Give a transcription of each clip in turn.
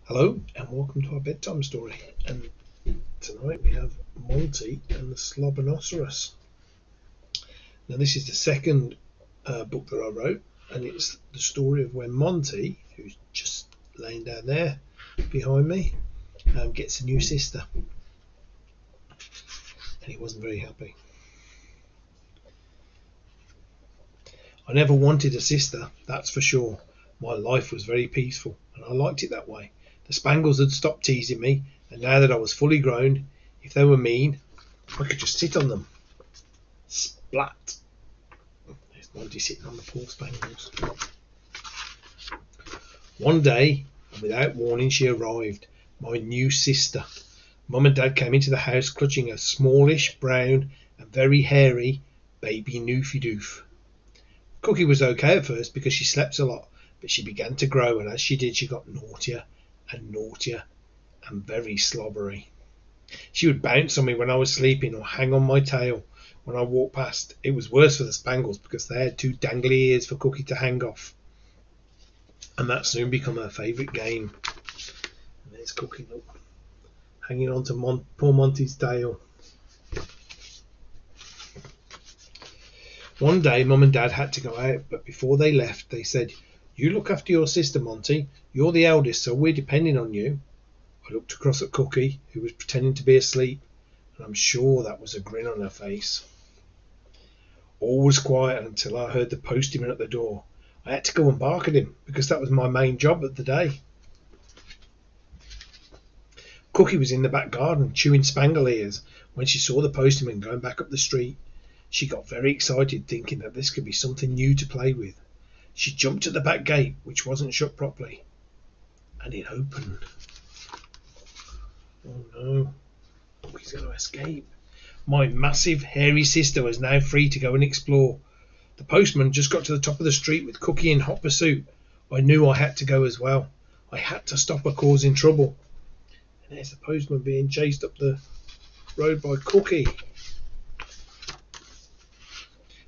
Hello and welcome to our bedtime story. And tonight we have Monty and the Slobbernossurus. Now this is the second book that I wrote, and it's the story of when Monty, who's just laying down there behind me, gets a new sister, and he wasn't very happy. I never wanted a sister, that's for sure. My life was very peaceful, and I liked it that way. The Spangles had stopped teasing me, and now that I was fully grown, if they were mean, I could just sit on them. Splat! There's Monty sitting on the poor Spangles. One day, and without warning, she arrived, my new sister. Mum and Dad came into the house clutching a smallish, brown, and very hairy baby Noofy Doof. Cookie was okay at first because she slept a lot, but she began to grow, and as she did, she got naughtier and naughtier and very slobbery. She would bounce on me when I was sleeping or hang on my tail when I walked past. It was worse for the Spangles because they had two dangly ears for Cookie to hang off, and that soon became her favourite game. And there's Cookie, look, hanging on to poor Monty's tail. One day Mum and Dad had to go out, but before they left they said, "You look after your sister, Monty. You're the eldest, so we're depending on you." I looked across at Cookie, who was pretending to be asleep, and I'm sure that was a grin on her face. All was quiet until I heard the postman at the door. I had to go and bark at him, because that was my main job of the day. Cookie was in the back garden, chewing spangle ears, when she saw the postman going back up the street. She got very excited, thinking that this could be something new to play with. She jumped at the back gate, which wasn't shut properly, and it opened. Oh no, Cookie's going to escape. My massive, hairy sister was now free to go and explore. The postman just got to the top of the street with Cookie in hot pursuit. I knew I had to go as well. I had to stop her causing trouble. And there's the postman being chased up the road by Cookie.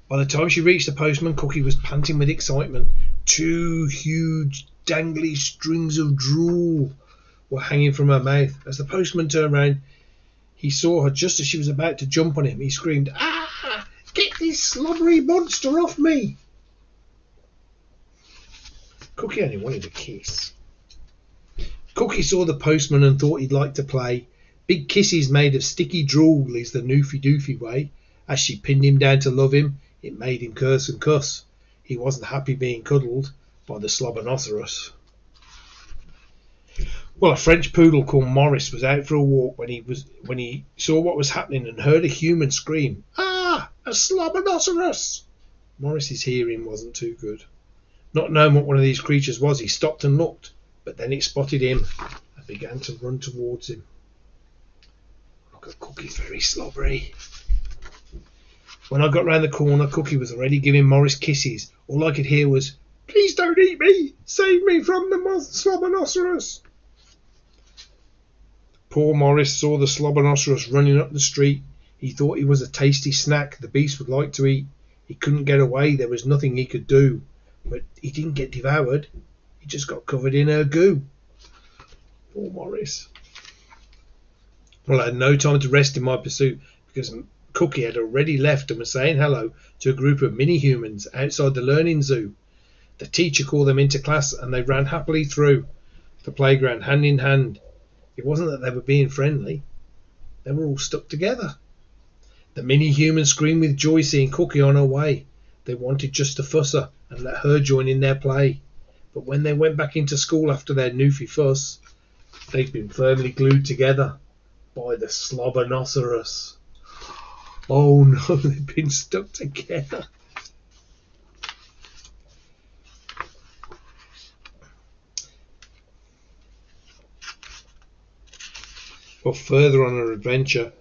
By the time she reached the postman, Cookie was panting with excitement. Two huge, dangly strings of drool were hanging from her mouth. As the postman turned round, he saw her just as she was about to jump on him. He screamed, "Ah! Get this slobbery monster off me!" Cookie only wanted a kiss. Cookie saw the postman and thought he'd like to play. Big kisses made of sticky drool is the Noofy Doofy way. As she pinned him down to love him, it made him curse and cuss. He wasn't happy being cuddled by the Slobbernossurus. Well, a French poodle called Maurice was out for a walk when he saw what was happening and heard a human scream, "Ah, a Slobbernossurus!" Maurice's hearing wasn't too good. Not knowing what one of these creatures was, he stopped and looked, but then it spotted him and began to run towards him. Look at Cookie's very slobbery. When I got round the corner, Cookie was already giving Maurice kisses. All I could hear was, "Please don't eat me! Save me from the Slobbernossurus!" Poor Maurice saw the Slobbernossurus running up the street. He thought he was a tasty snack the beast would like to eat. He couldn't get away. There was nothing he could do. But he didn't get devoured. He just got covered in her goo. Poor Maurice. Well, I had no time to rest in my pursuit because Cookie had already left and was saying hello to a group of mini-humans outside the learning zoo. The teacher called them into class and they ran happily through the playground hand in hand. It wasn't that they were being friendly. They were all stuck together. The mini-humans screamed with joy seeing Cookie on her way. They wanted just to fuss her and let her join in their play. But when they went back into school after their Noofy fuss, they'd been firmly glued together by the Slobbernossurus. Oh no, they've been stuck together. Well, further on our adventure,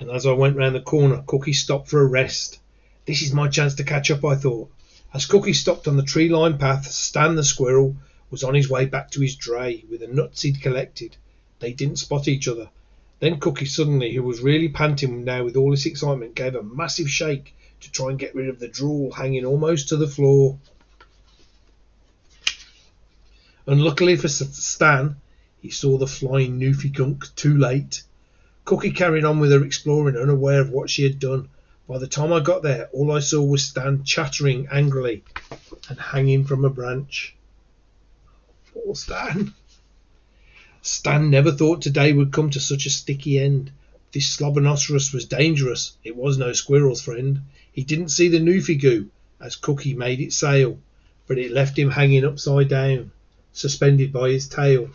and as I went round the corner, Cookie stopped for a rest. This is my chance to catch up, I thought. As Cookie stopped on the tree-lined path, Stan the squirrel was on his way back to his dray with the nuts he'd collected. They didn't spot each other. Then Cookie suddenly, who was really panting now with all this excitement, gave a massive shake to try and get rid of the drool hanging almost to the floor. Unluckily for Stan, He saw the flying Newfie too late. Cookie carried on with her exploring, unaware of what she had done. By the time I got there, all I saw was Stan chattering angrily and hanging from a branch. Poor Stan. Stan never thought today would come to such a sticky end. This Slobbernossurus was dangerous. It was no squirrel's friend. He didn't see the Newfie as Cookie made it sail, but it left him hanging upside down, suspended by his tail.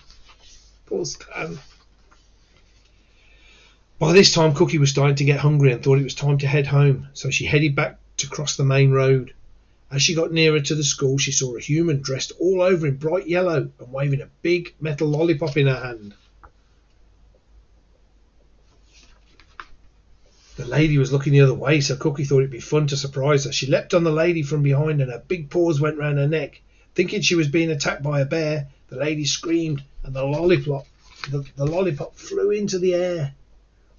Poor Stan. By this time, Cookie was starting to get hungry and thought it was time to head home, so she headed back to cross the main road. As she got nearer to the school, she saw a human dressed all over in bright yellow and waving a big metal lollipop in her hand. The lady was looking the other way, so Cookie thought it'd be fun to surprise her. She leapt on the lady from behind and her big paws went round her neck. Thinking she was being attacked by a bear, the lady screamed and the lollipop flew into the air.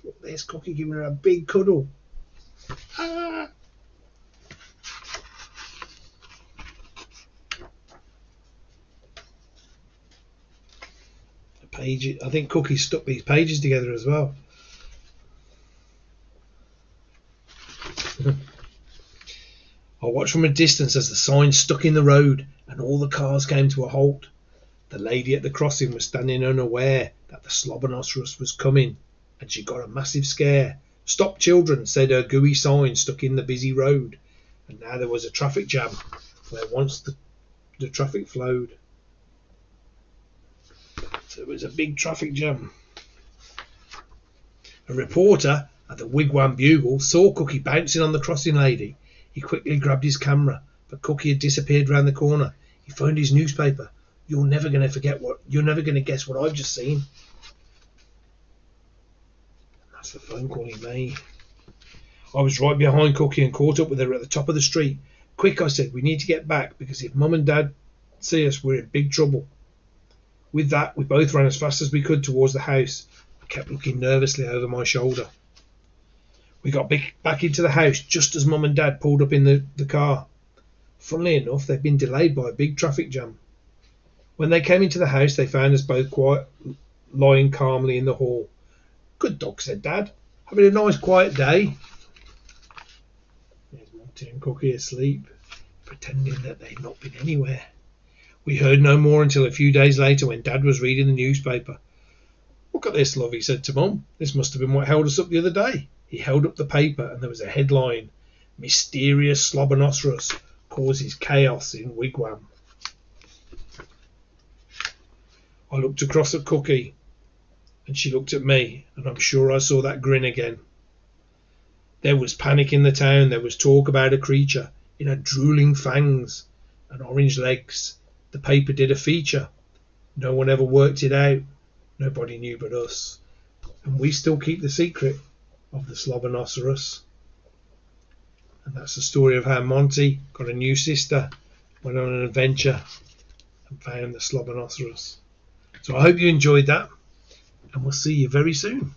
Look, there's Cookie giving her a big cuddle. Ah! Pages. I think Cookie stuck these pages together as well. I watched from a distance as the sign stuck in the road and all the cars came to a halt. The lady at the crossing was standing unaware that the Slobbernossurus was coming, and she got a massive scare. "Stop, children," said her gooey sign stuck in the busy road, and now there was a traffic jam where once the traffic flowed. So it was a big traffic jam. A reporter at the Wigwam Bugle saw Cookie bouncing on the crossing lady. He quickly grabbed his camera, but Cookie had disappeared round the corner. He found his newspaper. You're never going to guess what I've just seen. That's the phone call he made. I was right behind Cookie and caught up with her at the top of the street. "Quick," I said, "we need to get back, because if Mum and Dad see us, we're in big trouble." With that, we both ran as fast as we could towards the house. I kept looking nervously over my shoulder. We got back into the house just as Mum and Dad pulled up in the car. Funnily enough, they'd been delayed by a big traffic jam. When they came into the house, they found us both lying calmly in the hall. "Good dog," said Dad. "Having a nice quiet day?" There's Monty and Cookie asleep, pretending that they'd not been anywhere. We heard no more until a few days later when Dad was reading the newspaper. "Look at this, love," he said to Mum. "This must have been what held us up the other day." He held up the paper and there was a headline: "Mysterious Slobbernossurus causes chaos in Wigwam." I looked across at Cookie and she looked at me, and I'm sure I saw that grin again. There was panic in the town. There was talk about a creature. It had drooling fangs and orange legs. The paper did a feature. No one ever worked it out. Nobody knew but us. And we still keep the secret of the Slobbernossurus. And that's the story of how Monty got a new sister, went on an adventure and found the Slobbernossurus. So I hope you enjoyed that, and we'll see you very soon.